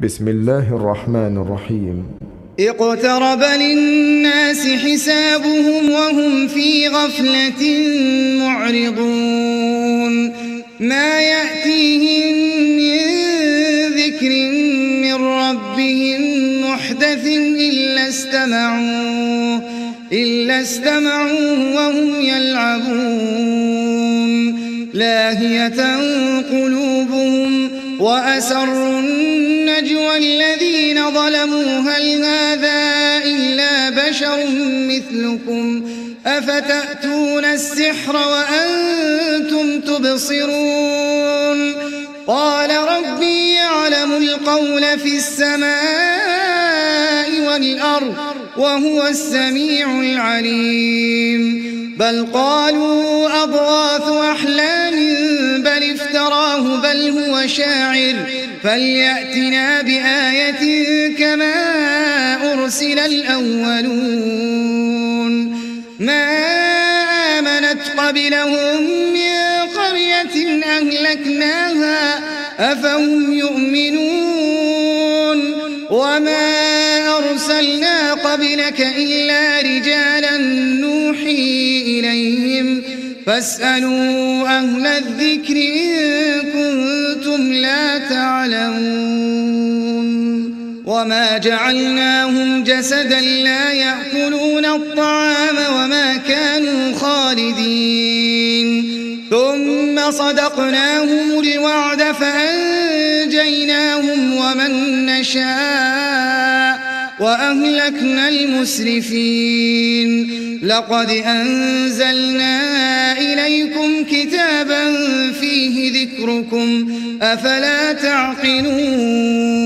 بسم الله الرحمن الرحيم. اقترب للناس حسابهم وهم في غفلة معرضون ما يأتيهم من ذكر من ربهم محدث إلا استمعوه وهم يلعبون لاهية قلوبهم وأسروا النجوى الذين ظلموا هل هذا إلا بشر مثلكم أفتأتون السحر وأنتم تبصرون قال ربي يعلم القول في السماء والأرض وهو السميع العليم بل قالوا أضغاث أحلام بل افتراه بل هو شاعر فليأتنا بآية كما أرسل الأولون ما آمنت قبلهم من قرية أهلكناها أفهم يؤمنون وما أرسلنا قبلك إلا رجالا نوحي إليهم فاسألوا أهل الذكر إن كنتم لا تعلمون وما جعلناهم جسدا لا يأكلون الطعام وما كانوا خالدين ثم صدقناهم الوعد فأنجيناهم ومن نشاء وأهلكنا المسرفين لقد أنزلنا إليكم كتابا فيه ذكركم أفلا تعقلون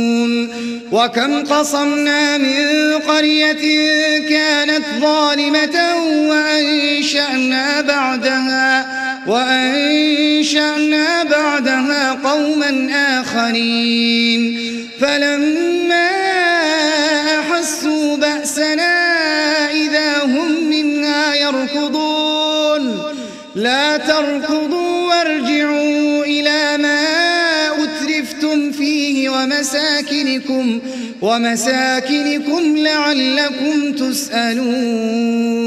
وكم قصمنا من قرية كانت ظالمة وأنشأنا بعدها قوما آخرين فلما أحسوا بأسنا إذا هم منها يركضون لا تركضوا وارجعوا إلى ما أترفتم فيه ومساكنكم لعلكم تسألون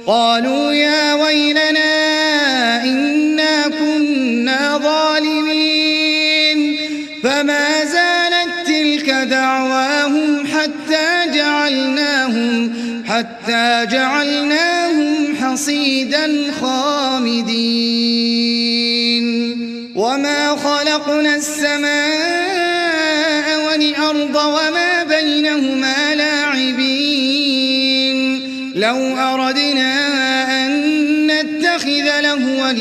قالوا يا ويلنا إنا كنا ظالمين فما زالت تلك دعواهم حتى جعلناهم حصيدا خامدين وما خلقنا السماء والأرض وما بينهما لاعبين لو أردنا أن نتخذ لهوا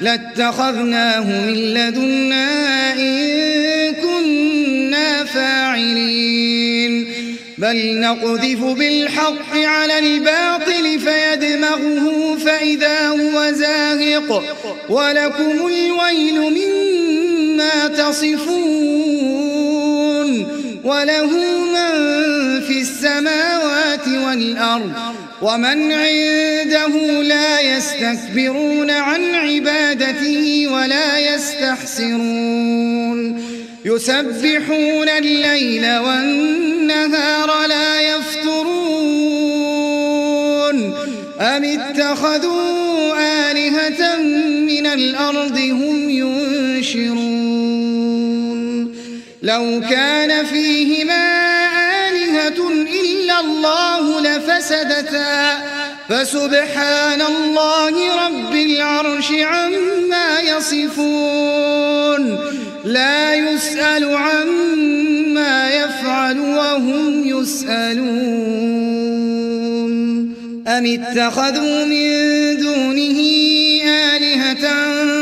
لاتخذناه من لدنا إن كنا فاعلين بل نقذف بالحق على الباطل فيدمغه فإذا هو زاهق ولكم الويل مما تصفون وله من في السماوات والأرض ومن عنده لا يستكبرون عن عبادته ولا يستحسرون يسبحون الليل والنهار لا يفترون أم اتخذوا آلهة من الأرض هم ينشرون لو كان فيهما آلهة إلا الله لفسدتا فسبحان الله رب العرش عما يصفون لا يسأل عما يفعل وهم يسألون أم اتخذوا من دونه آلهة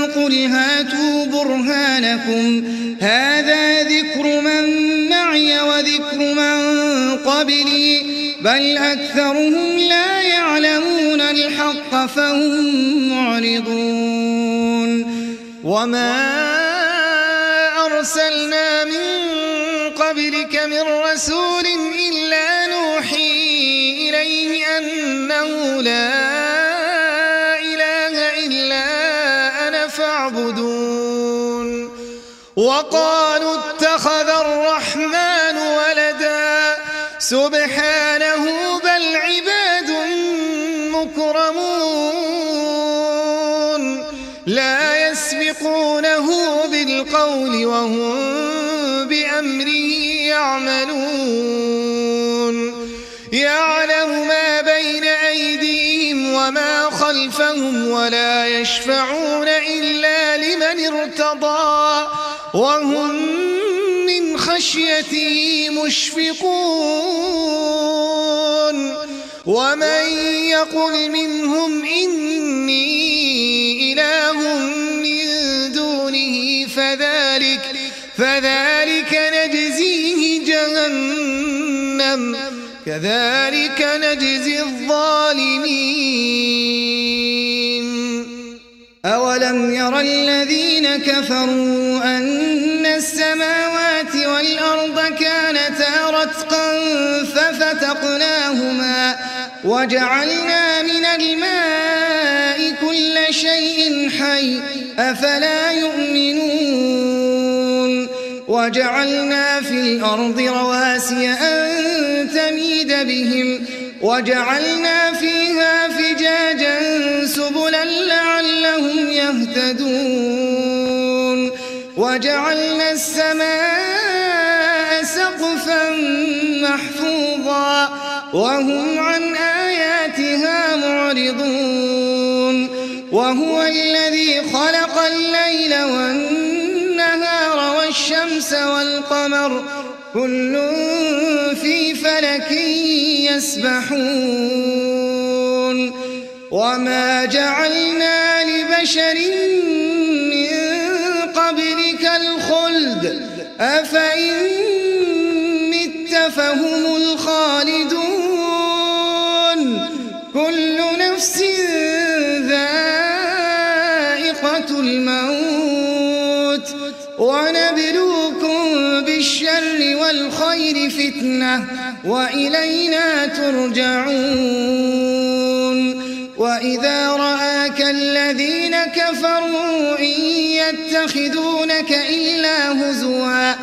قل هاتوا برهانكم هذا ذكر من معي وذكر من قبلي بل أكثرهم لا يعلمون الحق فهم معرضون وما أرسلنا من قبلك من رسول إلا نوحي إليه أنه لا إله إلا أنا فاعبدون وقالوا اتخذ الرحمن ولدا سبحانه بل عباد مكرمون لا يسبقونه بالقول وهم بأمره يعملون يعلم ما بين أيديهم وما خلفهم ولا يشفعون إلا لمن ارتضى وهم من خشيته مشفقون ومن يقل منهم إني إله من دونه فذلك نجزيه جهنم كذلك نجزي الظالمين أولم ير الذين كفروا أن السماوات والأرض كانتا رتقا ففتقناهما وجعلنا من الماء كل شيء حي أفلا يؤمنون وجعلنا في الأرض رواسي أن تميد بهم وجعلنا فيها فجاجا سبلا لعلهم يهتدون وجعلنا السماء سقفا محفوظا وهم عن آياتها معرضون وهو الذي خلق الليل والنهار والشمس والقمر كل في فلك يسبحون وما جعلنا لبشر من قبلك الخلد أفإن مت فهم الخالدون كل نفس ذائقة الموت ونبلوكم بالشر والخير فتنة وإلينا ترجعون وإذا رآك الذين كفروا إن يتخذونك إلا هزوا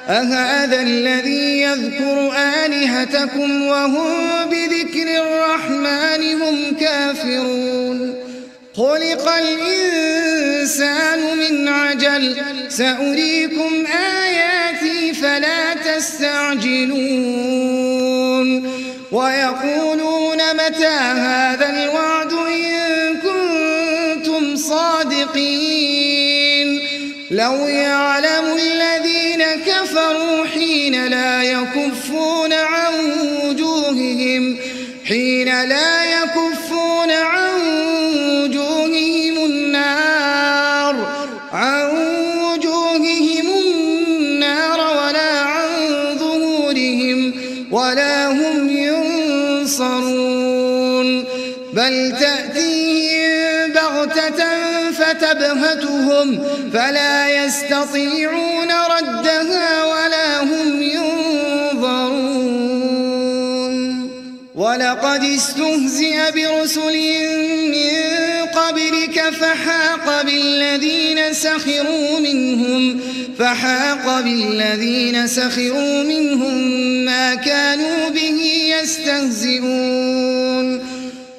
أهذا الذي يذكر آلهتكم وهم بذكر الرحمن هم كافرون خلق الإنسان من عجل سأريكم آياتي فلا تستعجلون ويقولون متى هذا الوعد إن كنتم صادقين لو يعلم الذين كفروا حين لا يكفون عن وجوههم النار ولا عن ظهورهم ولا هم ينصرون بل تأتيهم بغتة فتبهتهم فلا يستطيعون ردها ولا هم ينظرون ولقد استهزئ برسل من قبلك فحاق بالذين سخروا منهم ما كانوا به يستهزئون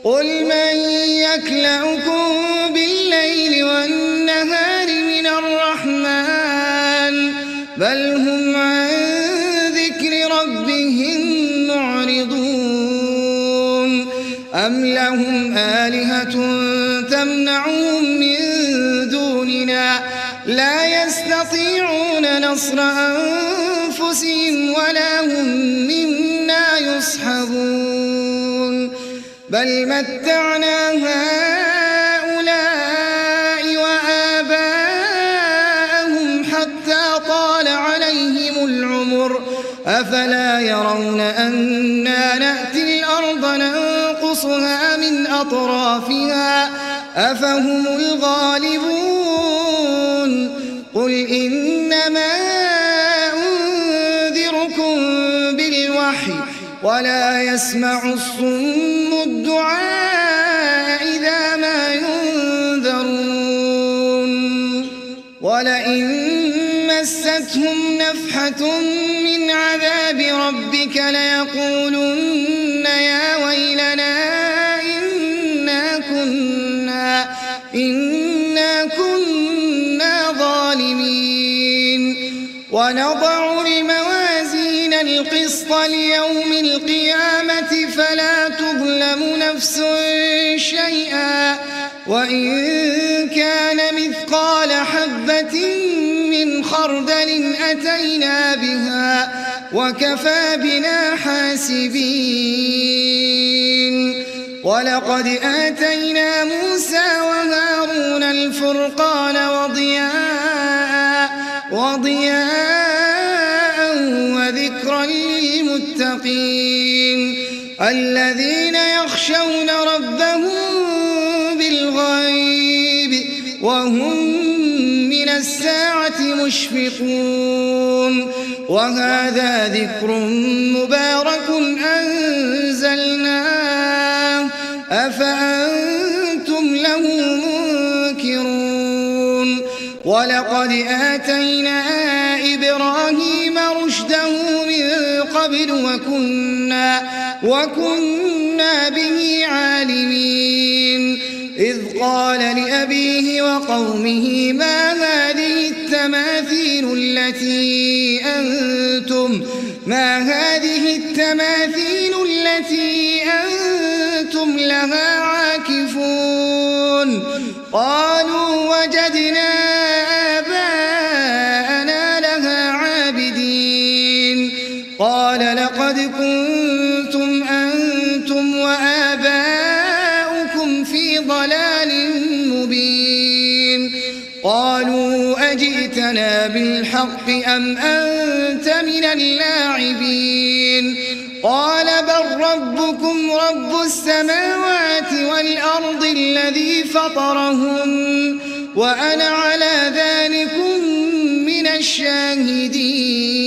قل من يكلؤكم بالليل والنهار من الرحمن بل هم عن ذكر ربهم معرضون أم لهم آلهة تمنعهم من دوننا لا يستطيعون نصر أنفسهم ولا هم منا يصحبون بل متعنا هؤلاء وآباءهم حتى طال عليهم العمر أفلا يرون أنا نأتي الأرض ننقصها من أطرافها أفهم الغالبون قل إنما أنذركم بالوحي ولا يسمع الصم الدعاء إذا ما ينذرون ولئن مستهم نفحة من عذاب ربك ليقولن يا ويلنا إنا كنا ظالمين. ونضع الموازين القسط ليوم القيامة فلا تظلم نفس شيئا وإن كان مثقال حبة من خردل أتينا بها وكفى بنا حاسبين. ولقد آتينا موسى وهارون الفرقان وضياء وذكرا للمتقين الذين يخشون ربهم بالغيب وهم من الساعة مشفقون. وهذا ذكر مبارك أنزلناه أفأنتم له منكرون. ولقد آتينا إبراهيم رشده من قبل وكنا به عالمين. إذ قال لأبيه وقومه ما هذه التماثيل التي أنتم لها عاكفون. قالوا وجدنا آباءنا لها عابدين. قال لقد كنتم أنتم وآباؤكم في ضلال مبين. قالوا أجئتنا بالحق أم أنت من اللاعبين. قال بل ربكم رب السماوات والأرض الذي فطرهن وأنا على ذلكم من الشاهدين.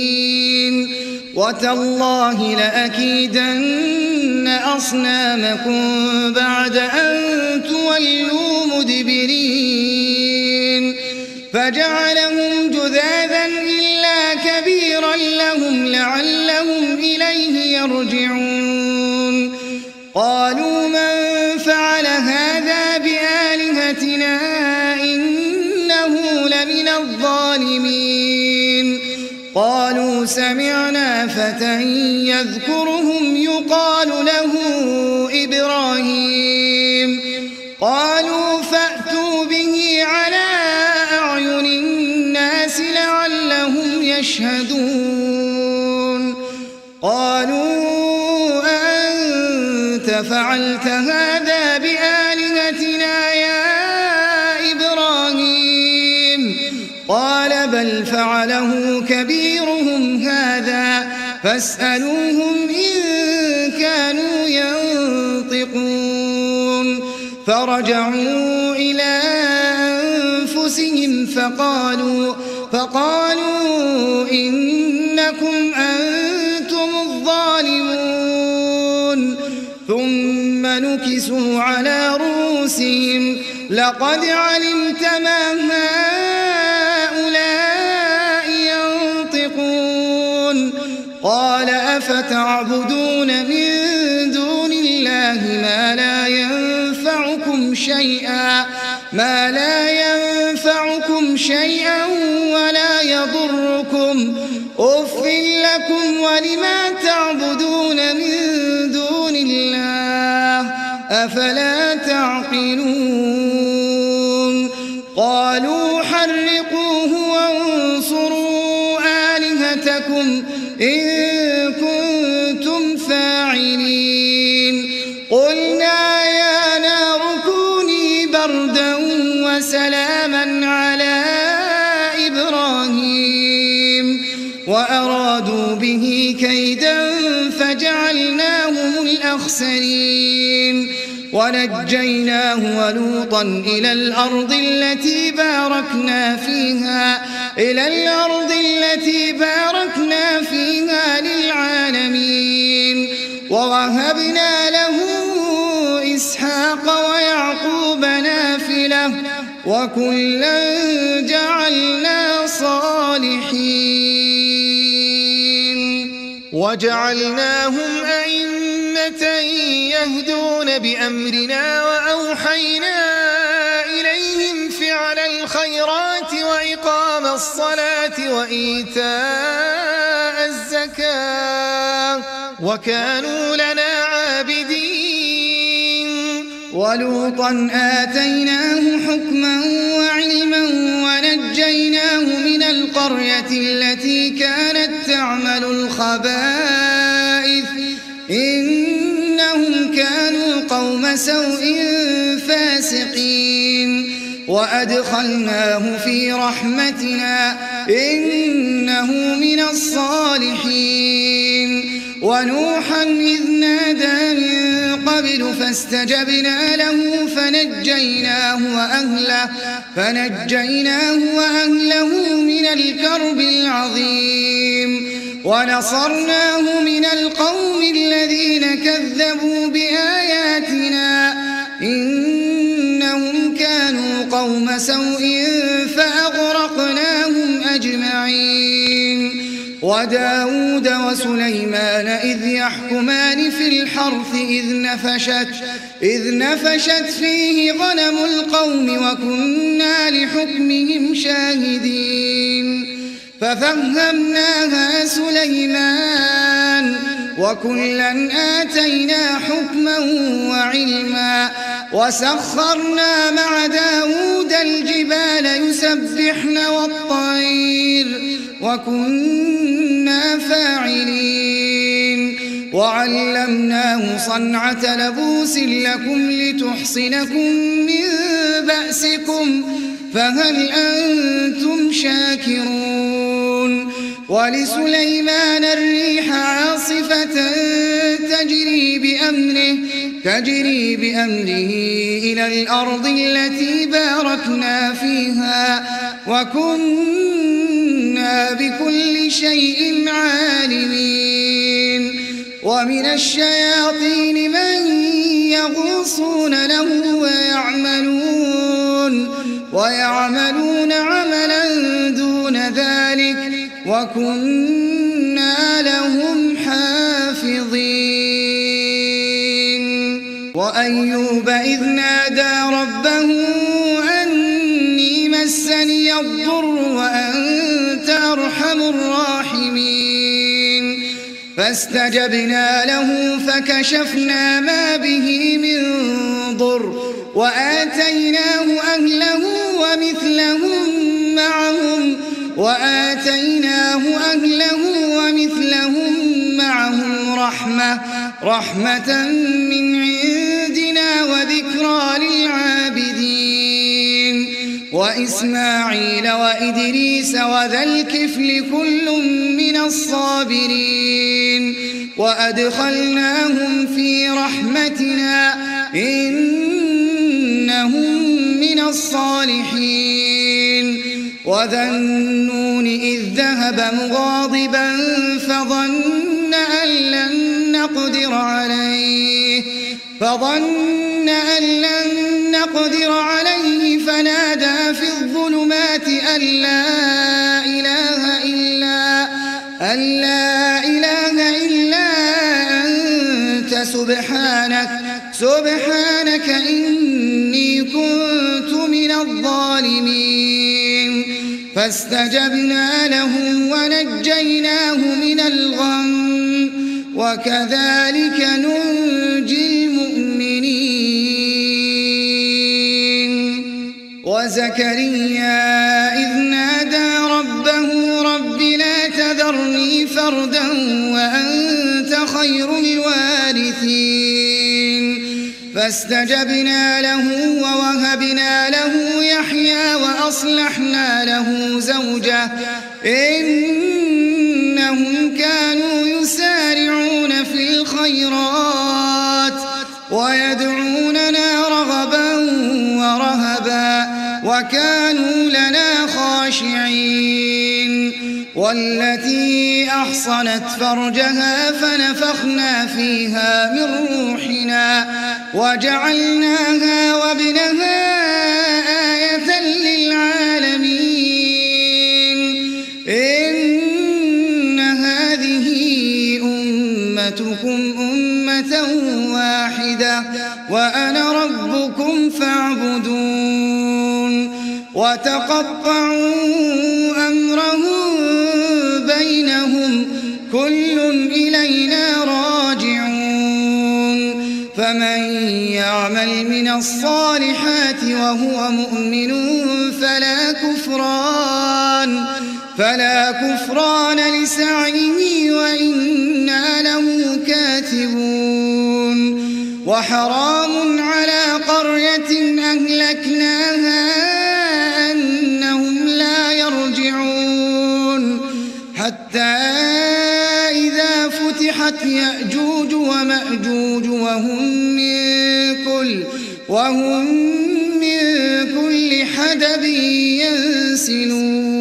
وتالله لأكيدن أصنامكم بعد أن تولوا مدبرين. فجعلهم جذاذا إلا كبيرا لهم لعلهم إليه يرجعون. قالوا من فعل هذا بآلهتنا إنه لمن الظالمين. قالوا سمعنا فتى يذكرهم يقال له إبراهيم. قالوا فأتوا به على أعين الناس لعلهم يشهدون. قالوا أأنت فعلت هذا بآلهتنا يا إبراهيم؟ قال بل فعله كبيرهم هذا فاسألوهم إن كانوا ينطقون. فرجعوا إلى أنفسهم فقالوا إنكم أنتم الظالمون. ثم نكسوا على رؤوسهم لقد علمت ما هؤلاء ينطقون. قال أفتعبدون من دون الله ما لا ينفعكم شيئا ولا يضركم. أف لكم ولما تعبدون من دون الله أفلا تعقلون. قالوا حرقوه وانصروا آلهتكم إن كنتم فاعلين. قلنا يا نار كوني بردا وسلاما على إبراهيم وأرادوا به كيدا فجعلناهم الأخسرين. ونجيناه ولوطا إلى الأرض التي باركنا فيها للعالمين. ووهبنا له إسحاق ويعقوب نافلة وكلا جعلنا الصالحين وجعلناهم أئمة يهدون بأمرنا وأوحينا إليهم فعل الخيرات وإقام الصلاة وإيتاء الزكاة وكانوا لنا عابدين ولوطا آتيناه حكما وعلما ونجيناه من القرية التي كانت تعمل الخبائث إنهم كانوا قوم سوء فاسقين وأدخلناه في رحمتنا إنه من الصالحين ونوحا إذ نادى من قبل فاستجبنا له فنجيناه وأهله من الكرب العظيم ونصرناه من القوم الذين كذبوا بآياتنا إنهم كانوا قوم سوء فأغرقناهم أجمعين وداود وسليمان إذ يحكمان في الحرث إذ نفشت فيه غنم القوم وكنا لحكمهم شاهدين ففهمناها سليمان وكلا آتينا حكما وعلما وسخرنا مع داود الجبال يسبحن والطير وكنا فاعلين وعلمناه صنعة لبوس لكم لتحصنكم من بأسكم فهل أنتم شاكرون ولسليمان الريح عاصفة تجري بأمره إلى الأرض التي باركنا فيها وكنا بكل شيء عالمين ومن الشياطين من يغوصون له ويعملون عملا دون ذلك وكنا لهم حافظين وأيوب إذ نادى ربه أني مسني الضر وأنت أرحم الراحمين فاستجبنا له فكشفنا ما به من ضر وآتيناه أهله ومثلهم معهم رحمة من عندنا وذكرى للعابدين وإسماعيل وإدريس وذا الكفل كل من الصابرين وأدخلناهم في رحمتنا إنهم من الصالحين وذا النون إذ ذهب مغاضبا فظن أن لن نقدر عليه فنادى في الظلمات أن لا إله إلا أنت سبحانك إني كنت من الظالمين فاستجبنا له ونجيناه من الغم وكذلك ننجي المؤمنين وزكريا إذ نادى ربه رب لا تذرني فردا وأنت خير الوارثين فاستجبنا له ووهبنا له يحيى وأصلحنا له زوجه إنهم كانوا يسارعون في الخيرات ويدعوننا رغبا ورهبا وكانوا لنا خاشعين والتي أحصنت فرجها فنفخنا فيها من روحنا وجعلناها وابنها آية للعالمين إن هذه أمتكم أمة واحدة وأنا ربكم فاعبدون وتقطعوا أمرهم بينهم كل إلينا راجعون فمن يعمل من الصالحات وهو مؤمن فلا كفران لسعيه وإنا له كاتبون وحرام على قرية أهلكناها أنهم لا يرجعون حتى إذا فتحت يأجوج ومأجوج وهم من كل حدب ينسلون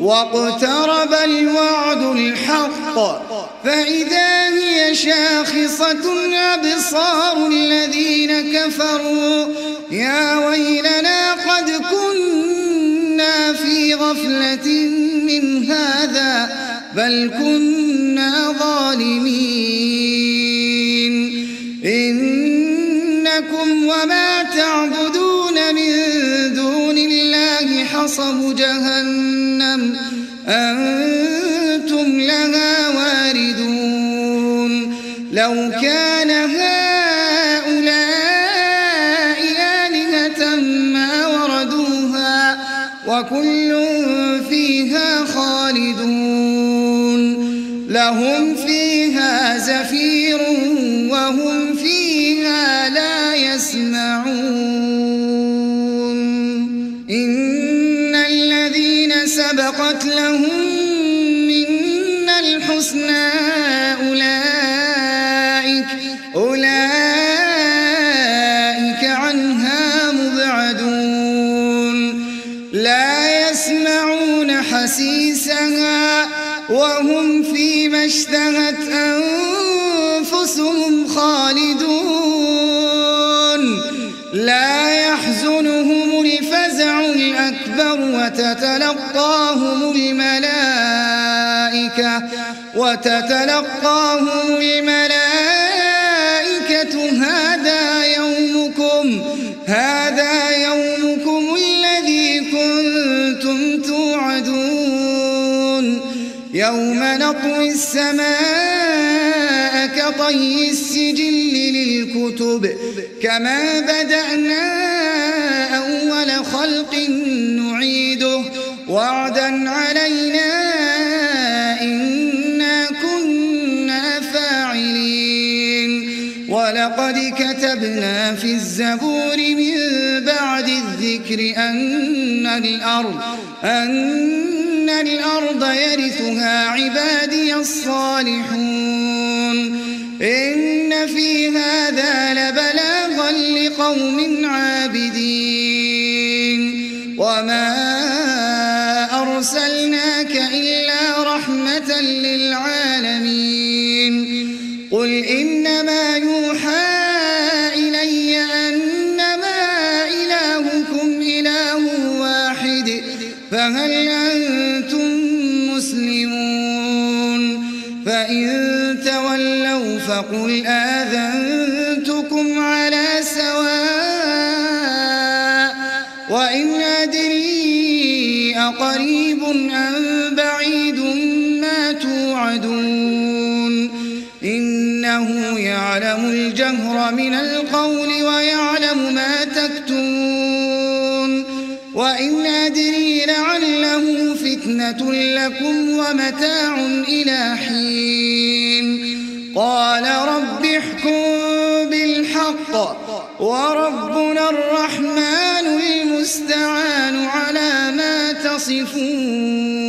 واقترب الوعد الحق فإذا هي شاخصة أبصار الذين كفروا يا ويلنا قد كنا في غفلة من هذا بل كنا ظالمين إنكم وما تعبدون من دون الله حصب جهنم أنتم لها واردون لو كان هؤلاء آلهة ما وردوها وكل فيها خالدون لهم فيها زفير وهم فيها لا يسمعون إن الذين سبقت لهم منا الحسنى أولئك عنها مبعدون لا يسمعون حسيسها وهم فيما اشتهت أنفسهم خالدون لا يحزنهم الفزع الأكبر وتتلقاهم الملائكة هذا يومكم الذي كنتم توعدون يوم نطوي السماء كطي السجل للكتب كما بدأنا أول خلق نعيده وعدا علينا إنا كنا فاعلين ولقد كتبنا في الزبور من بعد الذكر أن الأرض يرثها عبادي الصالحون إن في هذا لبلاغا لقوم عابدين وما أرسلناك إلا رحمة للعالمين قل إنما يوحى إلي أنما إلهكم إله واحد فهل أنتم مسلمون فإن تولوا فقل آذنتكم على سواء وإن أدري أقريب أم بعيد ما توعدون إنه يعلم الجهر من القول ويعلم ما تكتمون وإن أدري لعله فتنة لكم ومتاع إلى حين قال رب احكم بالحق وربنا الرحمن المستعان على ما تصفون